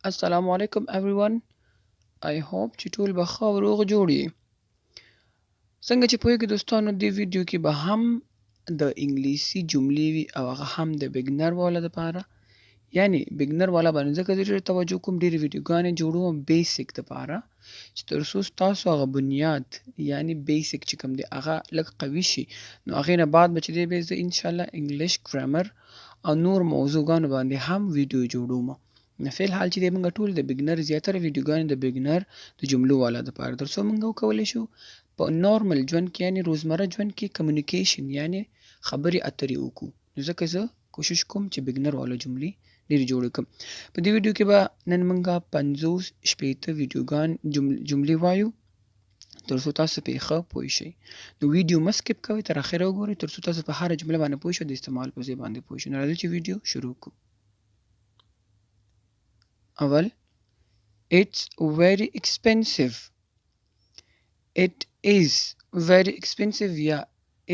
السلام علیکم everyone. I hope چې ټول به ښه او روغ جوړ یې. څنګه چې پوهېږئ دوستانو دې ویډیو کې به هم د انګلیسي جملې وي او هغه هم د بګنر والا دپاره. یعنې بګنر والا باندې ځکه زه ډېر توجه کوم ډېرې ویډیوګانې جوړوم بیسیک دپاره چې تر څو ستاسو هغه بنیاد یعنې بیسیک چې کوم دی هغه لږ قوي شي. نو هغې نه بعد به چې دی بیا زه انشاءالله انګلیش ګرامر او نور موضوعګانو باندې هم ویډیو جوړوم. نو فی الحال چې دی موږ ټول د بګنر زیاتره ویډیوګانې د بګنر د جملو والا دپاره تر څو موږ وکولی شو په نارمل ژوند کې یعنې روزمره ژوند کې کمیونیکیشن یعنې خبرې اترې وکړو. نو ځکه زه کوشش کوم چې بګنر والا جملې ډېرې جوړې کړم. په دې ویډیو کې به نن موږ 50 ویډیوګان جملې وایو تر څو تاسو پرې ښه پوه شئ. نو ویډیو مه سکپ کوئ تر اخره وګورئ تر څو تاسو په هره جمله باندې پوه شئ د استعمال په ځای باندې پوه شئ. نو راځئ چې ویډیو شروع کړو. اول It's very expensive. It is very expensive یا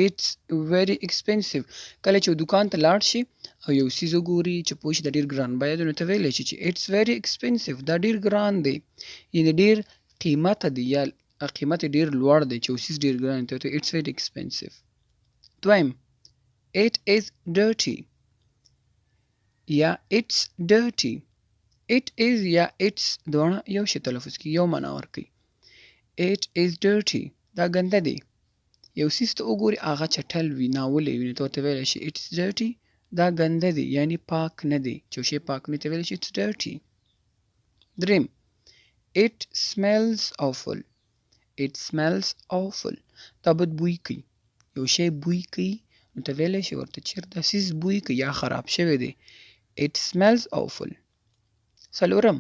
It's very expensive. کله چې دکان ته لاړ شي او یو څیز وګوري چې پوه شي دا ډېر ګران بیه دی نو ته ویلی شي چې It's very expensive. دا ډېر ګران دی یعنې ډېر قیمته دی یا قیمت یې ډېر لوړ دی چې یو څیز ډېر ګران دی ته It's very expensive. دویم It is dirty یا It's dirty. It is یا It's دواړه یو شی تلفظ کی یو معنا ورکوي. It is dirty. دا ګنده دی. یو څیز ته وګوري هغه چټل وي ناولی وي نو ته ورته ویلی شي It's dirty. دا ګنده دی یعنې پاک نه دی چې یو شی پاک نه ته ویلی شي It's dirty. دریم It smells awful. It smells awful. دا بد بوی کوي. یو شی بوی کوي نو ته ویلی شي ورته چېرې دا څیز بوی کوي یا خراب شوی دی. It smells awful. څلورم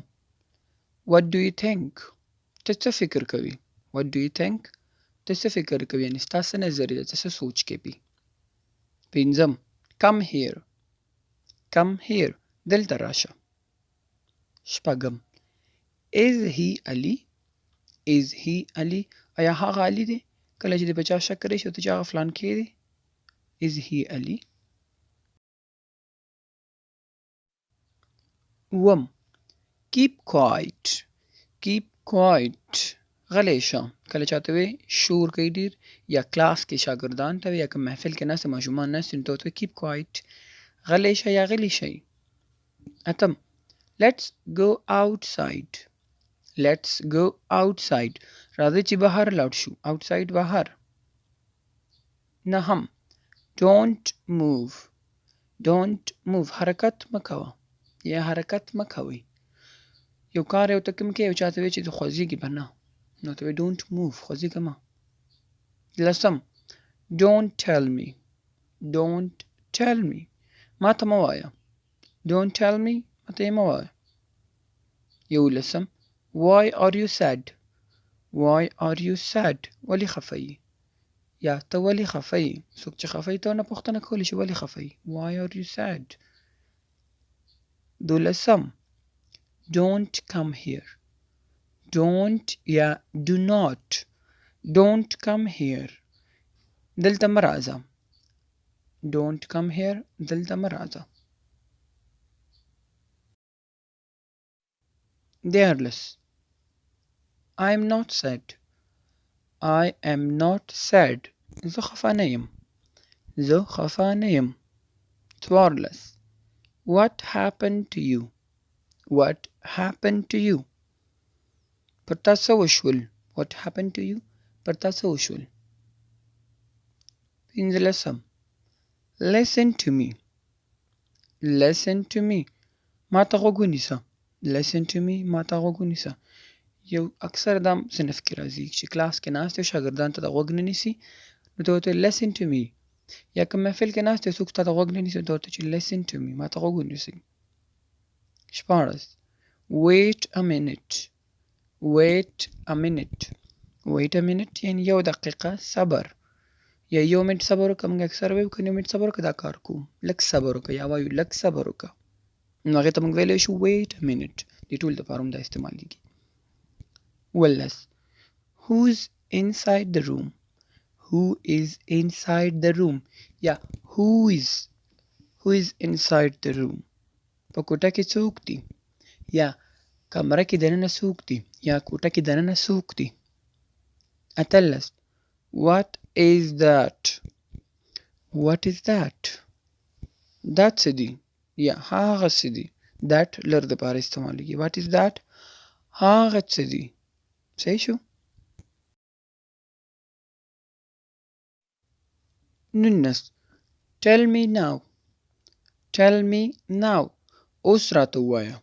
What do you think? ته څه فکر کوي؟ What do you think? ته څه فکر کوي یعنې ستا څه نظریه ده ته څه سوچ کوي؟ پنځم Come here. Come here. دلته راشه. شپږم Is he Ali? Is he Ali? آیا هغه علي دی؟ کله چې د په چا شک راشي ورته چې هغه فلانکی دی. Is he Ali? اووم Keep quiet. Keep quiet. غلی شه. کله چاته وی شور کوي ډېر یا کلاس کې شاګردان ته وي یا که محفل کې ناست ماشومان ناست نو ته ورته Keep quiet. غلی شه یا غلی شئ. اتم Let's go outside. Let's go outside. راځئ چې بهر لاړ شو. outside بهر. نهم Don't move. Don't move. حرکت مه کوه یا حرکت مه کوئ. یو کار یو ته کوم کې یو چاته وی چې خوځېږي به نه نو ته وی Don't move. خوځېږه مه. لسم Don't tell me. Don't tell me. ما ته مه وایه. Don't tell me. ما ته یې مه وایه. یولسم Why are you sad? Why are you sad? ولی خفه یې یا ته ولی خفه یې. څوک چې خفه یې ته نه پوښتنه کولی شي ولی خفه یې. Why are you sad? دولسم Don't come here. Don't یا do not. Don't come here. دلته مه راځه. Don't come here. دلته مه راځه. دیارلس I am not sad. I am not sad. زه خفه نه یم. زه خفه نه یم. څوارلس What happened to you? What happened to you? پر تا څه وشول. What happened to you? پر تا څه وشول. پنځلسم Listen to me. Listen to me. ما ته غوږ ونیسه. Listen to me. ما ته غوږ ونیسه. یو اکثر دا صنف کې راځي چې کلاس کې ناست یو شاګردان ته د غوږ نه نیسي نو ته ورته Listen to me. یا که محفل کې ناست یو څوک ته د غوږ نه نیسي نو ته ورته چې Listen to me. ما ته غوږ ونیسئ. شپاړس Wait a minute. Wait a minute. Wait a minute یعنې یو دقیقه صبر یا یو منټ صبر وکړه. موږ اکثر وایو که یو منټ صبر وکړه دا کار کوو. لږ صبر وکړه یا وایو لږ صبر وکړه. نو هغې ته موږ ویلی شو Wait a minute. دې ټول دپاره هم دا استعمالیږي. ولس Who's inside the room? Who is inside the room? یا Who is inside the room? په کوټه کې څوک دی. یا کمره کې دننه څوک دي یا کوټه کې دننه څوک دي. اتلس what is that what is that دا څه دي یا هغه څه دي. that لر دپاره استعمالیږي. what is that هغه څه دي. صحیح شو. 19 tell me now tell me now اوس راته ووایه.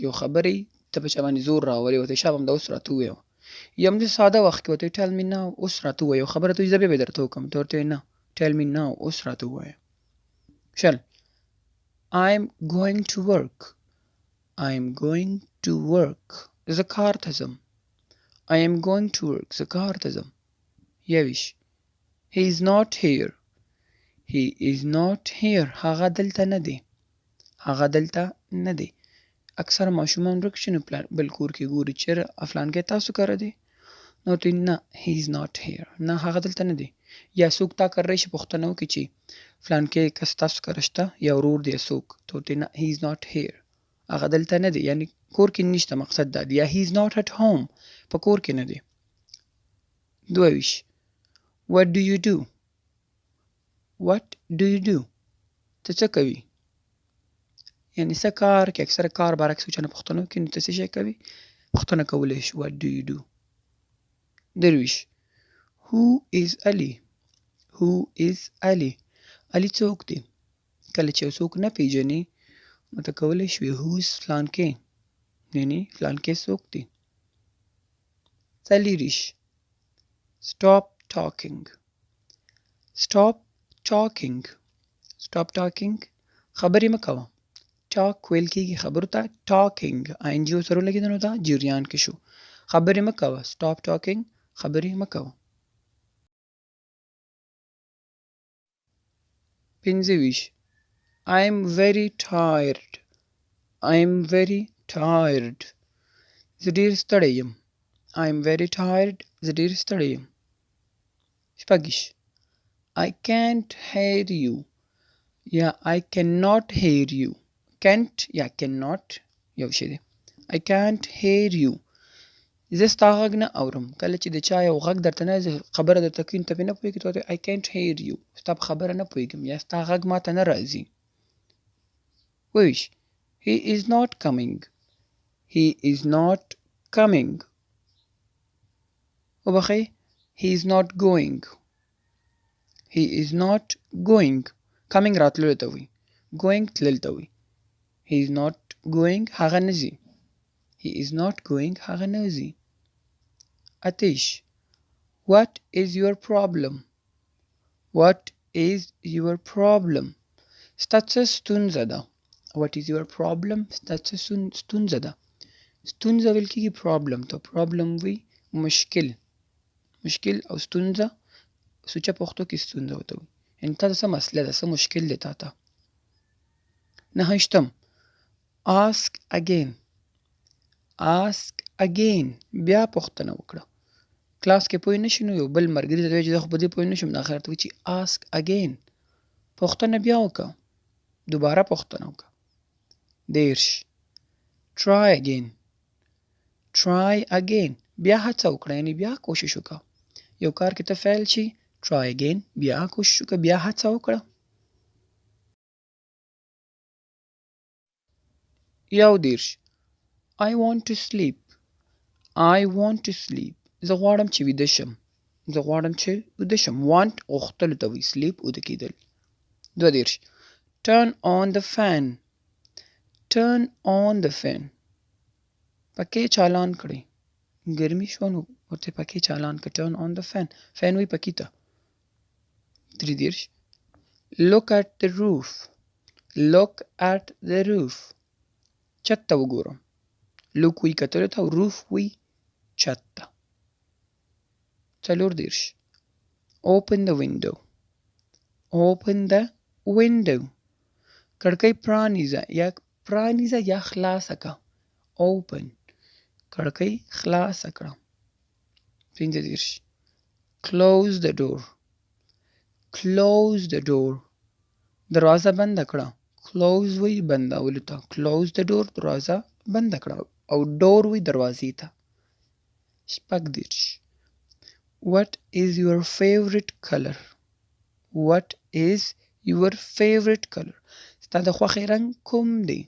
یو خبرې ته په چا باندې زور راولي ورته شابه همدا اوس راته ووایه. یا همدې ساده وخت کې ورته tell me now اوس راته ووایه. یو خبره ته زه بیا درته وکړم ته ورته نه tell me now اوس راته ووایه. شل I'm going to work I'm going to work زه کار ته ځم. I am going to work زه کار ته ځم. 21 he is not here he is not here هغه دلته نه دی. هغه دلته نه دی. اکثر ماشومان ورک شي نو بل کور کې ګوري چېرې فلانکی تاسو کره دی نو ورته نه he is not here نه هغه دلته نه دی. یا څوک تا کره راشي پوښتنه وکړي چې فلانکی کس تاسو کره شته یا ورور دی څوک ته ورته نه he is not here هغه دلته نه دی یعنی کور کې نشته مقصد دا دی. یا he is not at home په کور کې نه دی. 22 what do you do what do you do ته څه کوي یعنی څه کار کې اکثر کار برعکس چا نه پوښتنه وکړي نو ته څه شی کوي پوښتنه کولی شي what do you do. 23 who is Ali who is Ali علي څوک دی. کله چې یو څوک نه پیژنې نو ته کولی شوې who is فلانکی یعنی فلانکی څوک دی. 24 stop talking stop talking stop talking خبرې مه کوه. talk ویل کېږي خبرو ته talking ING سره لګېده نو دا جریان کې شو. خبرې مه کوه stop talking خبرې مه کوه. 25 I am very tired I am very tired زه ډېر ستړی یم. I am very tired زه ډېر ستړی یم. 26 I can't hear you یا I cannot hear you can't یا cannot یو شی دی. I can't hear you زه ستا غږ نه اورم. کله چې د چا یو غږ درته نه خبره درته کوي نو ته پرې نه پوهېږې ته ورته I can't hear you ستا په خبره نه پوهېږم یا ستا غږ ما ته نه راځي. 28 he is not coming he is not coming وبخښئ he is not going he is not going coming راتللو ته وایي going تلل ته وایي. he is not going هغه نه ځي. he is not going هغه نه ځي. 28 what is your problem what is your problem ستا څه ستونزه ده. what is your problem ستا څه ستونزه ده. ستونزه ویل کېږي problem ته problem وی مشکل مشکل او ستونزه سوچه پښتو کې ستونزه ورته وایي یعنې تا ته څه مسله ده څه مشکل دی تا ته. 29 ask again ask again بیا پوښتنه وکړه. کلاس کې پوه نه شي نو یو بل ملګري ته وایي چې زه خو په دې پوه نه شم نو آخر ته وایي چې ask again پوښتنه بیا وکړه دوباره پوښتنه وکړه. 30 try again try again بیا هڅه وکړه یعنی بیا کوشش وکړه. یو کار کې ته فیل شي try again بیا کوشش وکړه بیا هڅه وکړه. 31 I want to sleep I want to sleep زه غواړم چې ویده شم زه غواړم چې ویده شم. want غوښتلو ته وایي sleep ویده کېدل. 32 turn on the fan turn on the fan پکې چالان کړئ. ګرمي شوه نو ورته پکې چالان کړه turn on the fan fan وایي پکې ته. 33 look at the roof look at the roof چت ته وګورم. look وایي کتلو ته roof وایي چت ته. 34 open the window open the window کړکۍ پرانیزه یا خلاصه کړه. open کړکۍ خلاصه کړه. 35 close the door close the door دروازه بنده کړه. close وایي بندولو ته close the door دروازه بنده کړه او ډور وي دروازې ته. شپږ دېرش. What is your favorite color? What is your favorite color? ستا د خوښې رنګ کوم دی؟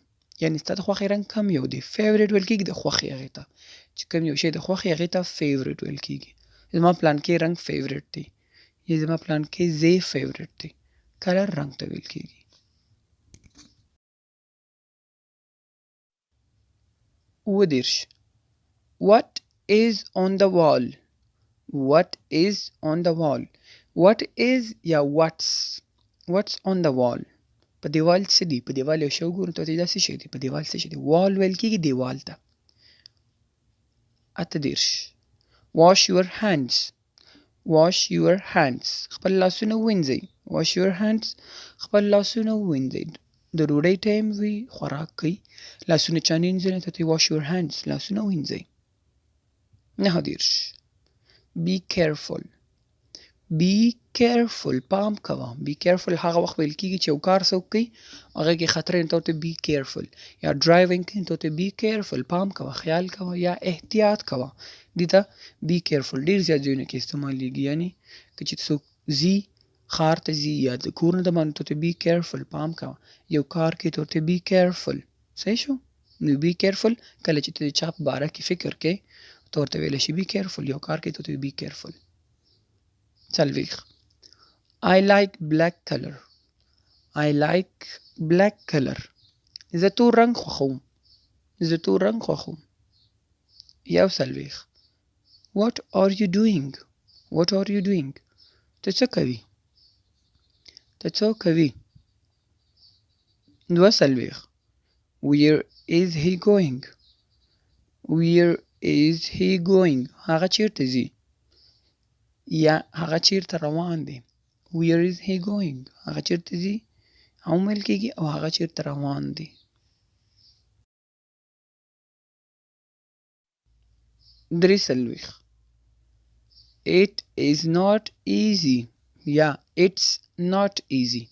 یعنی ستا د خوښې رنګ کم یو دی. فیورټ ویل کېږي د خوښې هغې ته. چې کوم یو شی د خوښې هغې ته فیورټ ویل کېږي. زما پلانکې رنګ فیورټ دی. یا زما پلانکې ځای فیورټ دی. کلر رنګ ته ویل کېږي. اووه دېرش. What is on the wall? What is on the wall? What is یا what's on the wall؟ په دیوال څه دي؟ په دیوال یو شی وګورو ته دا څه شی دی؟ په دیوال څه شی دی؟ وال ویل کېږي دیوال ته. اته دېرش. Wash your hands. Wash your hands. خپل لاسونه ووینځئ. Wash your hands. خپل لاسونه ووینځئ. د ډوډۍ ټایم وي، خوراک کوي، لاسونه چا نه وینځل ته wash your hands. لاسونه ووینځئ. نهه دېرش. Be careful. Be careful. پام کوه. Be careful هغه وخت ویل کېږي چې یو کار څوک کوي هغه کې خطر ته ورته be careful. یا ډرایوینګ کوي ته ورته be careful. پام کوه، خیال کوه یا احتیاط کوه. دې ته be careful ډېر زیات ځایونو کې استعمالیږي. یعنی که چې څوک ځي ښار ته ځي یا د کور نه د باندې ته be careful. پام کوه. یو کار کې ته ورته be careful. صحیح شو؟ نو be careful کله چې ته د چا په باره کې فکر کوې ته ورته ویلی شي be careful. یو کار کې ته ورته be careful. څلوېښت. I like black color. I like black color. زه تور رنګ خوښوم. زه تور رنګ خوښوم. یو څلوېښت. What are you doing? What are you doing? ته څه کوي؟ ته څه کوي؟ دوه څلوېښت. Where is he going? Where is he going? هغه چیرته ځي؟ یا هغه چیرته روان دی؟ Where is he going? هغه چیرته ځي هم ویل کېږي او هغه چیرته روان دی. درې څلوېښت. It is not easy. یا it's not easy.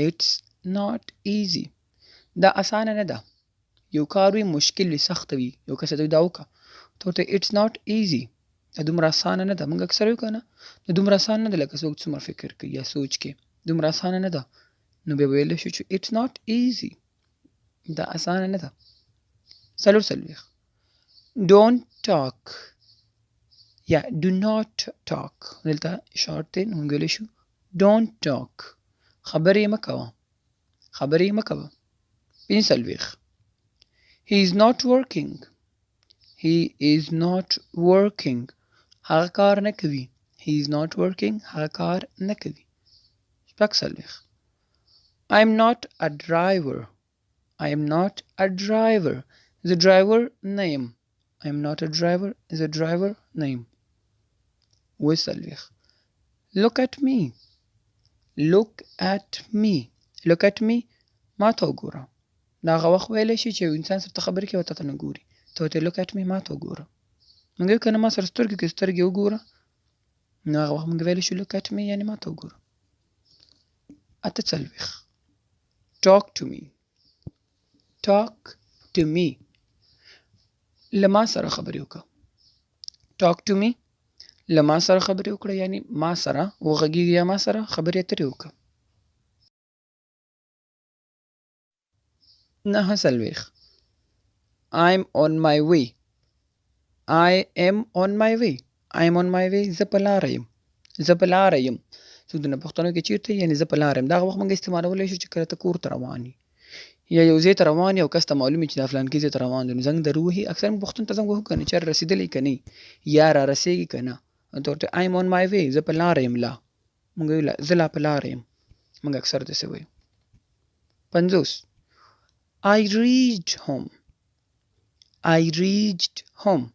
It's not easy. دا اسانه نه ده. یو کار وي مشکل وي سخت وي یو کس ته دا وکړه ته ورته it's not easy. دا دومره اسانه نه ده. موږ اکثر وایو که نه دا دومره اسانه نه ده لکه څوک څومره فکر کوي یا سوچ کې دومره اسانه نه ده. نو بیا ویلی شو چې it's not easy. دا اسانه نه ده. څلور څلوېښت. Don't talk. یا do not talk. دلته شارټ دی نو موږ ویلی شو don't talk. خبرې مه کوه. خبرې مه کوه. پنځه څلوېښت. He is not working. He is not working. هغه کار نه کوي. He is not working. هغه کار نه کوي. شپږ څلوېښت. I am not a driver. I am not a driver. The driver نه یم. I am not a driver. The driver نه یم. اووه څلوېښت. Look at me. Look at me. Look at me. ما ته وګوره. دا هغه وخت ویلی شي چې یو انسان سره ته خبرې کوي او تا ته نه ګوري ته ورته look at me. ما ته وګوره. موږ وایو که نه ما سره سترګې کې سترګې وګوره نو هغه وخت موږ ویلی شو look at me یعنې ما ته وګوره. اته څلوېښت. Talk to me. Talk to me. له ما سره خبرې وکړه. Talk to me. له ما سره خبرې وکړه یعنې ما سره وغږېږي یا ما سره خبرې اترې وکړه. نهه څلوېښت. I'm on my way. I am on my way. I am on my way. زه په لاره یم. زه په لاره یم. څوک د نه پښتنو کې چیرته یعنې زه په لاره یم. دغه وخت موږ استعمالولی شو چې کله ته کور ته روان یې یا یو ځای ته روان یې او کس ته معلوم وي چې دا فلانکي ځای ته روان دی نو زنګ در ووهي. اکثر موږ پښتون ته زنګ وهو که نه چېرې رسېدلی که نه یا را رسېږي که نه ته ورته I am on my way. زه په لاره یم. لا موږ وایو زه لا په لاره یم. موږ اکثر داسې وایو. پنځوس. I reached home. I reached home.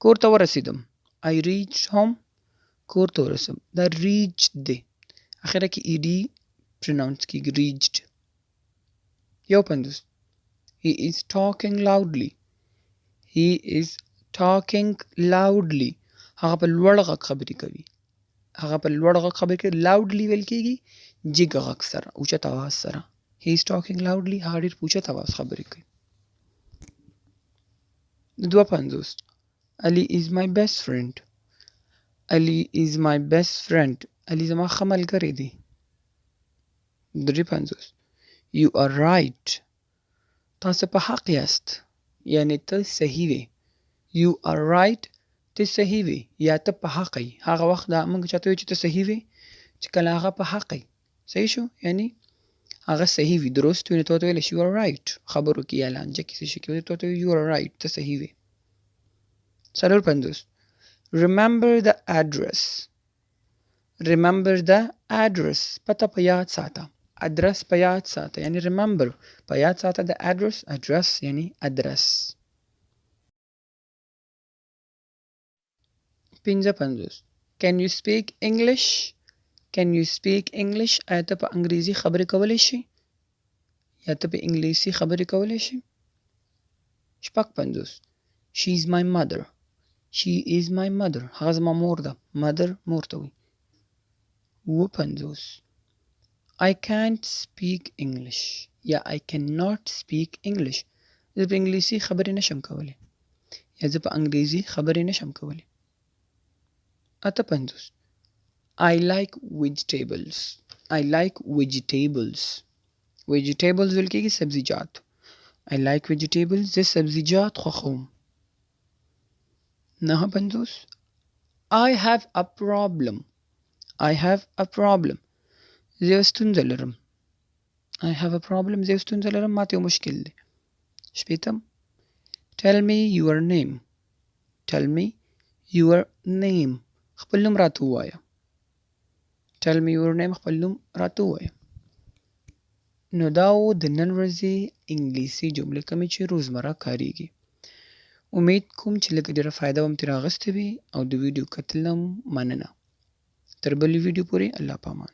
کور ته ورسېدم. I reached home. کور ته ورسېدم. دا reached دی. اخره کې ed pronounce کېږي reached. یو پنځوس. He is talking loudly. He is talking loudly. هغه په لوړ غږ خبرې کوي. هغه په لوړ غږ خبرې کوي. loudly ویل کېږي جګ غږ سره اوچت اواز سره. He is talking loudly. هغه ډېر په اوچت اواز خبرې کوي. دوه پنځوس Ali is my best friend. Ali is my best friend. Ali زما ښه ملګری دی. درې پنځوس You are right. تاسو په حق یاست. یعنی ته صحیح وې. You are right. ته صحیح وې یا ته په حق یې. هغه وخت دا موږ چاته وایو چې ته صحیح وې چې کله هغه په حق یې. صحیح شو؟ یعنی هغه صحیح وي درست وي نو ته ورته ویلی شي You are right. خبرو کې یا لانجه کې څه شي کې ته ورته You are right. ته صحیح وې. څلور پنځوس Remember the address. Remember the address. پته په یاد ساته. Address په یاد ساته. یعنی remember په یاد ساته the address. Address یعنی address. پنځه پنځوس Can you speak English? Can you speak English? آیا ته په انګریزي خبرې کولی شي؟ یا ته په انګلیسي خبرې کولی شي؟ شپږ پنځوس She is my mother. She is my mother. هغه زما مور ده. mother مور ته وي. اووه پنځوس I can't speak English. یا I cannot speak English. زه په انګلیسي خبرې نشم کولی. یا زه په انګریزي خبرې نشم کولی. اته پنځوس I like vegetables. I like vegetables. Vegetables ویل کېږي سبزیجات. I like vegetables. زه سبزیجات خوښوم. نهه پنځوس I have a problem. I have a problem. زه یوه ستونزه لرم. I have a problem. زه یوه ستونزه لرم. ماته یو مشکل دی. شپېتم Tell me your name. Tell me your name. خپل نوم راته ووایه. Tell me your name. خپل نوم راته ووایه. نو دا و د نن ورځې انګلیسي جملې کومې چې روزمره کارېږي. امید کوم چې لږه ډېره فایده به مو ترې اخیستې وي او د ویډیو کتل هم مننه. تر بلې ویډیو پورې الله پامان.